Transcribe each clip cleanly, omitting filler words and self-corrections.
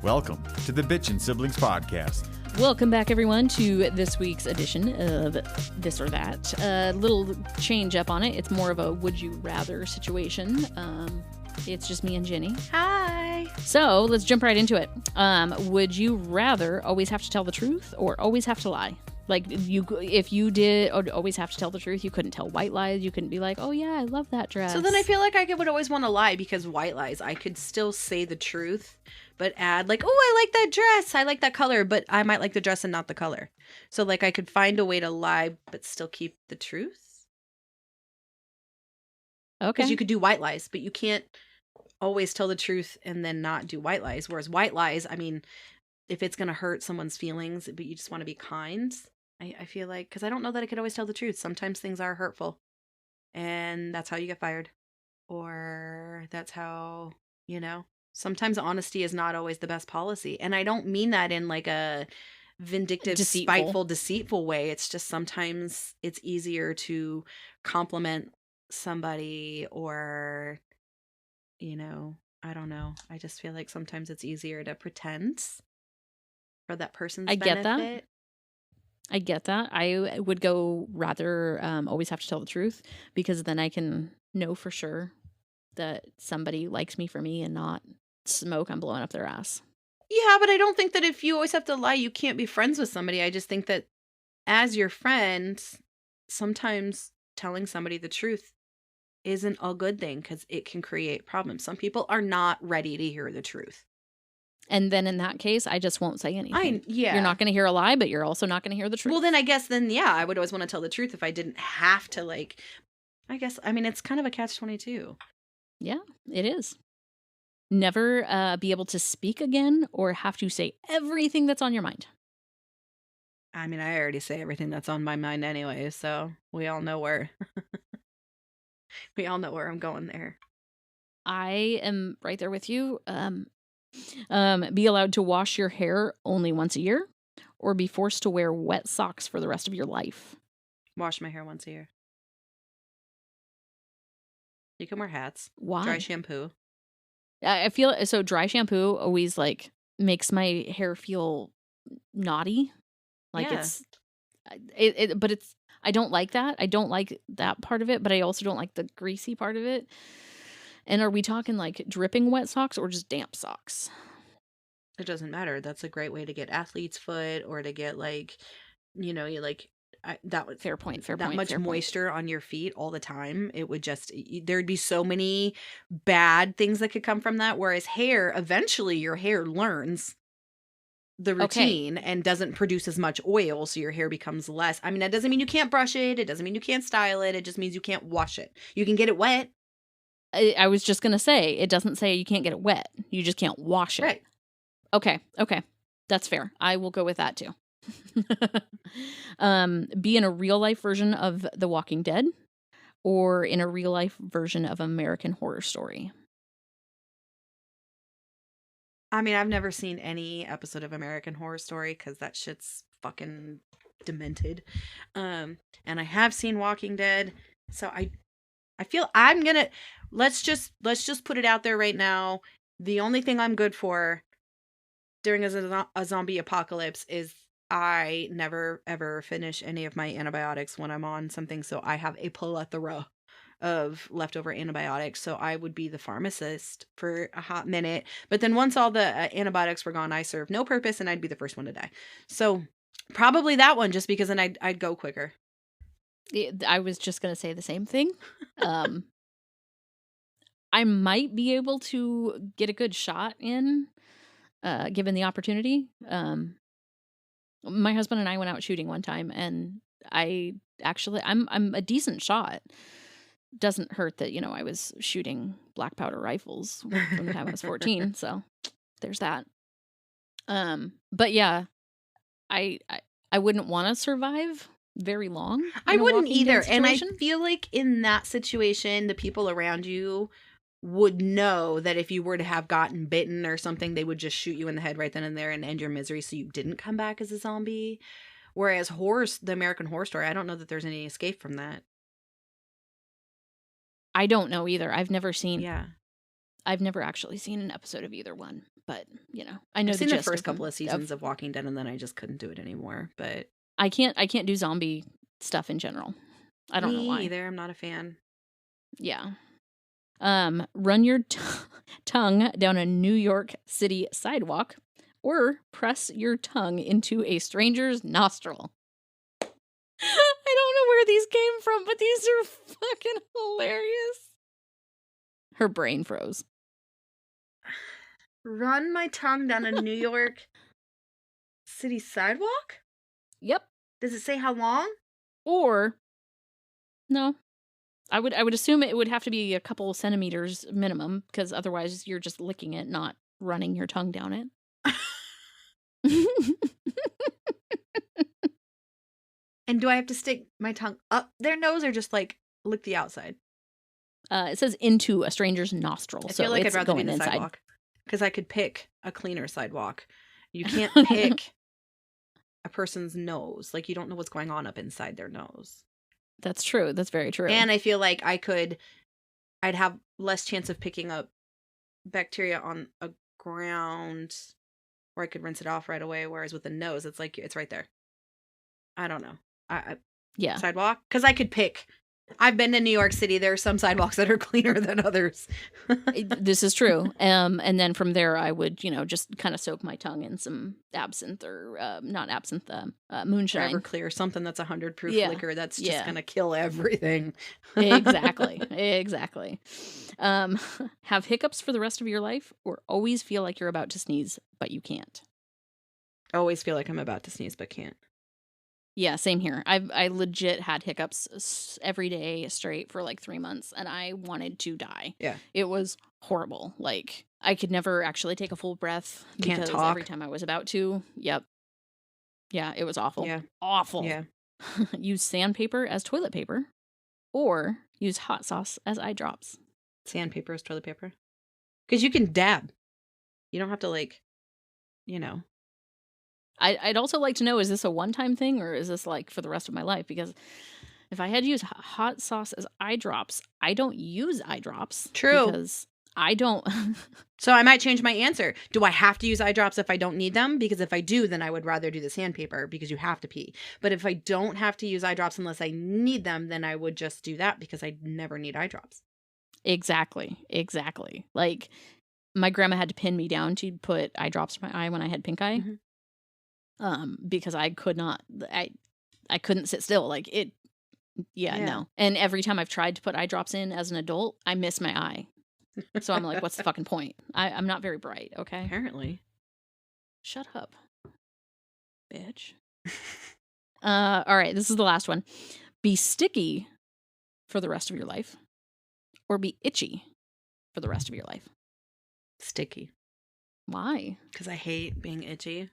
Welcome to the Bitchin' Siblings Podcast. Welcome back, everyone, to this week's edition of This or That. A little change up on it. It's more of a would you rather situation. It's just me and Jenny. Hi. So let's jump right into it. Would you rather always have to tell the truth or always have to lie? Like, if you did always have to tell the truth, you couldn't tell white lies. You couldn't be like, oh, yeah, I love that dress. So then I feel like I would always want to lie because white lies. I could still say the truth, but add like, oh, I like that dress. I like that color, but I might like the dress and not the color. So like I could find a way to lie, but still keep the truth. Okay. Because you could do white lies, but you can't always tell the truth and then not do white lies. Whereas white lies, I mean, if it's going to hurt someone's feelings, but you just want to be kind, I feel like, because I don't know that I could always tell the truth. Sometimes things are hurtful and that's how you get fired. Or that's how, sometimes honesty is not always the best policy. And I don't mean that in like a vindictive, spiteful, deceitful way. It's just sometimes it's easier to compliment somebody or, I don't know. I just feel like sometimes it's easier to pretend for that person's benefit. I get that. I would go rather always have to tell the truth because then I can know for sure that somebody likes me for me and not smoke I'm blowing up their ass. Yeah, but I don't think that if you always have to lie, you can't be friends with somebody. I just think that as your friend, sometimes telling somebody the truth isn't a good thing because it can create problems. Some people are not ready to hear the truth. And then in that case, I just won't say anything. Yeah. You're not going to hear a lie, but you're also not going to hear the truth. Well, then I guess I would always want to tell the truth if I didn't have to, it's kind of a catch-22. Yeah, it is. Never be able to speak again or have to say everything that's on your mind. I mean, I already say everything that's on my mind anyway, so we all know where I'm going there. I am right there with you. Be allowed to wash your hair only once a year or be forced to wear wet socks for the rest of your life. Wash my hair once a year. You can wear hats. Why? Dry shampoo. I feel so dry shampoo always like makes my hair feel knotty. Like but it's, I don't like that. I don't like that part of it, but I also don't like the greasy part of it. And are we talking like dripping wet socks or just damp socks? It doesn't matter. That's a great way to get athlete's foot or to get fair point. That much moisture on your feet all the time. It would just, there'd be so many bad things that could come from that. Whereas hair, eventually your hair learns the routine and doesn't produce as much oil. So your hair becomes less. I mean, that doesn't mean you can't brush it. It doesn't mean you can't style it. It just means you can't wash it. You can get it wet. I was just going to say, it doesn't say you can't get it wet. You just can't wash it. Right. Okay. That's fair. I will go with that too. Be in a real life version of The Walking Dead or in a real life version of American Horror Story. I mean, I've never seen any episode of American Horror Story because that shit's fucking demented. And I have seen Walking Dead, so I feel I'm gonna let's just put it out there right now. The only thing I'm good for during a zombie apocalypse is I never ever finish any of my antibiotics when I'm on something, so I have a plethora of leftover antibiotics. So I would be the pharmacist for a hot minute, but then once all the antibiotics were gone, I served no purpose, and I'd be the first one to die. So probably that one, just because then I'd go quicker. I was just going to say the same thing. I might be able to get a good shot in, given the opportunity. My husband and I went out shooting one time, and I'm a decent shot. Doesn't hurt that, I was shooting black powder rifles from the time I was 14. So there's that. But yeah, I wouldn't want to survive very long. I wouldn't either. And I feel like in that situation, the people around you would know that if you were to have gotten bitten or something, they would just shoot you in the head right then and there and end your misery so you didn't come back as a zombie. Whereas the American Horror Story, I don't know that there's any escape from that. I don't know either. I've never actually seen an episode of either one. but I know I've seen the gist first of couple them- of seasons of Walking Dead, and then I just couldn't do it anymore. But I can't do zombie stuff in general. I don't know me why. either. I'm not a fan. Yeah. Run your tongue down a New York City sidewalk, or press your tongue into a stranger's nostril. I don't know where these came from, but these are fucking hilarious. Her brain froze. Run my tongue down a New York City sidewalk? Yep. Does it say how long? Or no. I would assume it would have to be a couple centimeters minimum, because otherwise you're just licking it, not running your tongue down it. And do I have to stick my tongue up their nose or just like lick the outside? It says into a stranger's nostril, I so feel like it's I'd rather be going the inside. sidewalk because I could pick a cleaner sidewalk. You can't pick a person's nose. Like, you don't know what's going on up inside their nose. That's true. That's very true. And I feel like I'd have less chance of picking up bacteria on a ground where I could rinse it off right away. Whereas with the nose, it's like, it's right there. I don't know. yeah. Sidewalk? Because I could pick. I've been to New York City. There are some sidewalks that are cleaner than others. This is true. And then from there, I would, just kind of soak my tongue in some absinthe or not absinthe, moonshine. Everclear, something that's 100 proof Yeah. liquor that's just Yeah. going to kill everything. Exactly. Exactly. Have hiccups for the rest of your life, or always feel like you're about to sneeze, but you can't. Always feel like I'm about to sneeze, but can't. Yeah, same here. I legit had hiccups every day straight for like 3 months, and I wanted to die. Yeah. It was horrible. Like, I could never actually take a full breath Can't because talk. every time I was about to. Yep. Yeah, it was awful. Yeah. Awful. Yeah. Use sandpaper as toilet paper, or use hot sauce as eye drops. Sandpaper is toilet paper. Because you can dab. You don't have to I'd also like to know, is this a one-time thing, or is this like for the rest of my life? Because if I had to use hot sauce as eye drops, I don't use eye drops. True. Because I don't. So I might change my answer. Do I have to use eye drops if I don't need them? Because if I do, then I would rather do the sandpaper because you have to pee. But if I don't have to use eye drops unless I need them, then I would just do that because I never need eye drops. Exactly. Like, my grandma had to pin me down to put eye drops in my eye when I had pink eye. Mhm. Because I could not, I couldn't sit still. Like, it, Yeah. no. And every time I've tried to put eye drops in as an adult, I miss my eye. So I'm like, what's the fucking point? I'm not very bright, okay? Apparently. Shut up, bitch. All right, this is the last one. Be sticky for the rest of your life, or be itchy for the rest of your life. Sticky. Why? Because I hate being itchy.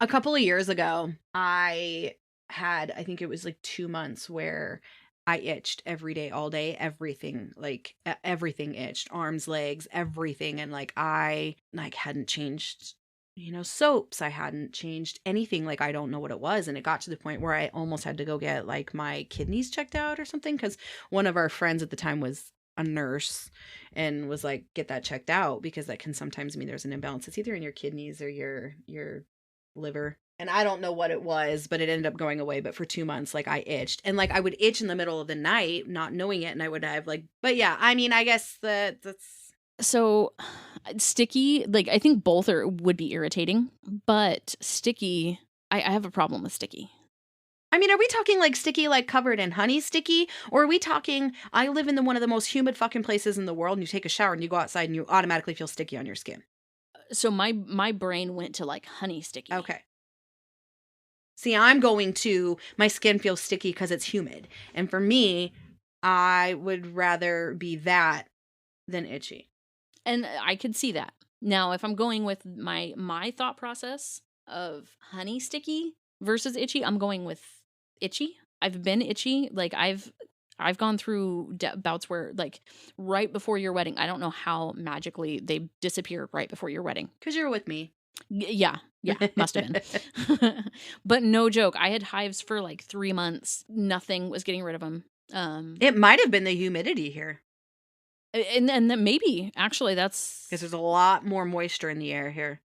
A couple of years ago, I think it was like 2 months where I itched every day, all day, everything, like everything itched, arms, legs, everything. And like, I hadn't changed, soaps. I hadn't changed anything. Like, I don't know what it was. And it got to the point where I almost had to go get like my kidneys checked out or something. Cause one of our friends at the time was a nurse and was like, get that checked out because that can sometimes mean there's an imbalance. It's either in your kidneys or your liver. And I don't know what it was, but it ended up going away. But for 2 months, like, I itched. And like, I would itch in the middle of the night, not knowing it. And I would have like, but yeah, I mean, I guess that's. So sticky, like, I think both would be irritating, but sticky, I have a problem with sticky. I mean, are we talking like sticky, like covered in honey sticky? Or are we talking, I live in one of the most humid fucking places in the world and you take a shower and you go outside and you automatically feel sticky on your skin? So my brain went to like honey sticky. Okay. See, I'm going to, my skin feels sticky because it's humid. And for me, I would rather be that than itchy. And I could see that. Now, if I'm going with my thought process of honey sticky versus itchy, I'm going with itchy. I've been itchy. Like, I've gone through bouts where, like, right before your wedding, I don't know how magically they disappear right before your wedding. Because you're with me. Yeah, must have been. But no joke, I had hives for like 3 months. Nothing was getting rid of them. It might have been the humidity here. And then maybe actually that's Because there's a lot more moisture in the air here.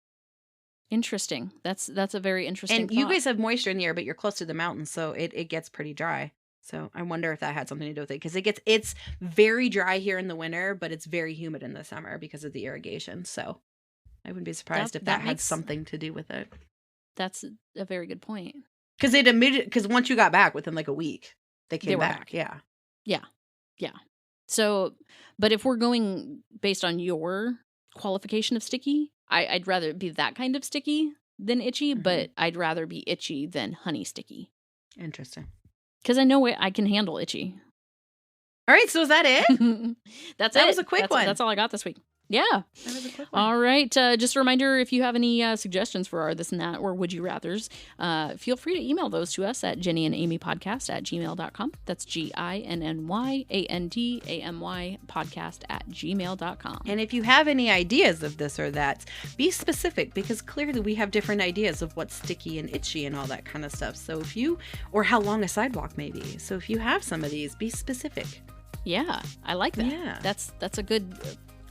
interesting. That's a very interesting. And you thought. guys have moisture in the air, but you're close to the mountains, so it gets pretty dry. So I wonder if that had something to do with it, because it's very dry here in the winter, but it's very humid in the summer because of the irrigation. So I wouldn't be surprised if that had makes- something to do with it. That's a very good point. Because once you got back within like a week, they came were back. back. Yeah. So, but if we're going based on your qualification of sticky, I'd rather be that kind of sticky than itchy, Mhm. but I'd rather be itchy than honey sticky. Interesting. Because I know I can handle itchy. All right. So is that it? That's That it. was a quick one. That's all I got this week. Yeah. That was a quick one. All right. Just a reminder, if you have any suggestions for our this and that or would you rathers, feel free to email those to us at jennyandamypodcast@gmail.com. That's GINNYANDAMY podcast@gmail.com. And if you have any ideas of this or that, be specific, because clearly we have different ideas of what's sticky and itchy and all that kind of stuff. So or how long a sidewalk may be. So if you have some of these, be specific. Yeah, I like that. Yeah. That's a good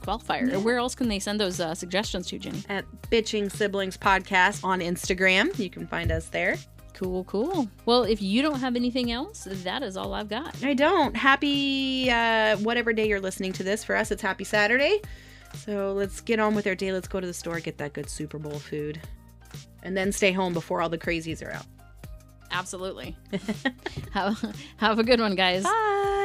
qualifier. Yeah. Where else can they send those suggestions to, Jenny? At Bitching Siblings Podcast on Instagram. You can find us there. Cool. Well, if you don't have anything else, that is all I've got. I don't. Happy whatever day you're listening to this. For us, it's Happy Saturday. So let's get on with our day. Let's go to the store, get that good Super Bowl food, and then stay home before all the crazies are out. Absolutely. Have a good one, guys. Bye.